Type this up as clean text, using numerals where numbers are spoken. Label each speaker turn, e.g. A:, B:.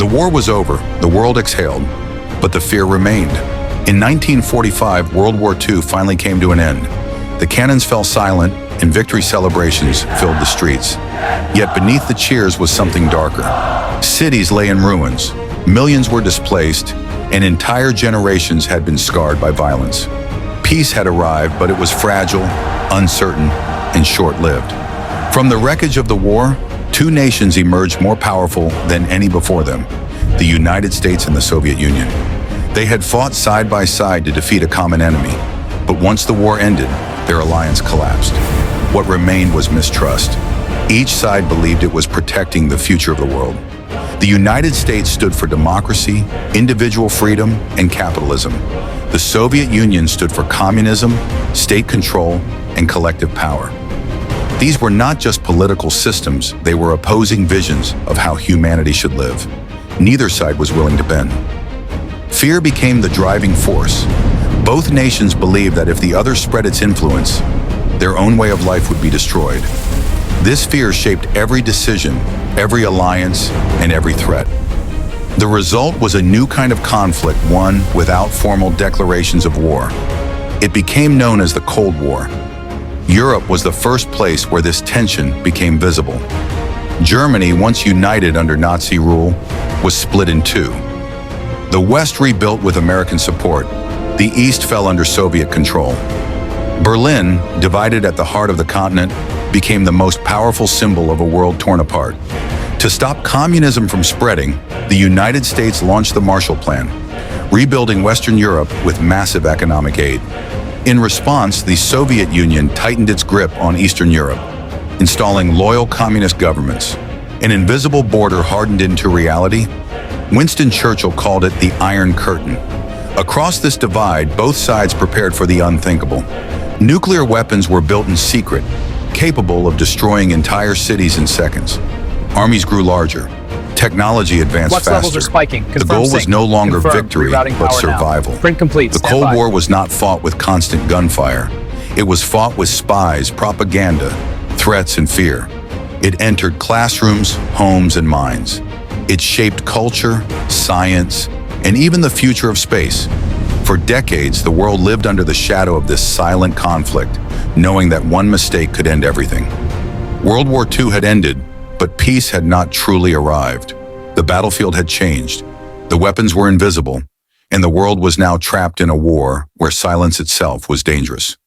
A: The war was over, the world exhaled, but the fear remained. In 1945, World War II finally came to an end. The cannons fell silent and victory celebrations filled the streets. Yet beneath the cheers was something darker. Cities lay in ruins, millions were displaced, and entire generations had been scarred by violence. Peace had arrived, but it was fragile, uncertain, and short-lived. From the wreckage of the war, two nations emerged more powerful than any before them, the United States and the Soviet Union. They had fought side by side to defeat a common enemy, but once the war ended, their alliance collapsed. What remained was mistrust. Each side believed it was protecting the future of the world. The United States stood for democracy, individual freedom, and capitalism. The Soviet Union stood for communism, state control, and collective power. These were not just political systems, they were opposing visions of how humanity should live. Neither side was willing to bend. Fear became the driving force. Both nations believed that if the other spread its influence, their own way of life would be destroyed. This fear shaped every decision, every alliance, and every threat. The result was a new kind of conflict, one without formal declarations of war. It became known as the Cold War. Europe was the first place where this tension became visible. Germany, once united under Nazi rule, was split in two. The West rebuilt with American support. The East fell under Soviet control. Berlin, divided at the heart of the continent, became the most powerful symbol of a world torn apart. To stop communism from spreading, the United States launched the Marshall Plan, rebuilding Western Europe with massive economic aid. In response, the Soviet Union tightened its grip on Eastern Europe, installing loyal communist governments. An invisible border hardened into reality. Winston Churchill called it the Iron Curtain. Across this divide, both sides prepared for the unthinkable. Nuclear weapons were built in secret, capable of destroying entire cities in seconds. Armies grew larger. Technology advanced
B: Flux
A: faster.
B: levels are spiking.
A: The
B: Confirm
A: goal was
B: sync.
A: no longer
B: Confirmed.
A: victory,
B: Rerouting
A: but
B: power now.
A: survival.
B: Sprint complete.
A: The
B: Stand
A: Cold
B: by.
A: War was not fought with constant gunfire. It was fought with spies, propaganda, threats, and fear. It entered classrooms, homes, and minds. It shaped culture, science, and even the future of space. For decades, the world lived under the shadow of this silent conflict, knowing that one mistake could end everything. World War II had ended, but peace had not truly arrived. The battlefield had changed. The weapons were invisible, and the world was now trapped in a war where silence itself was dangerous.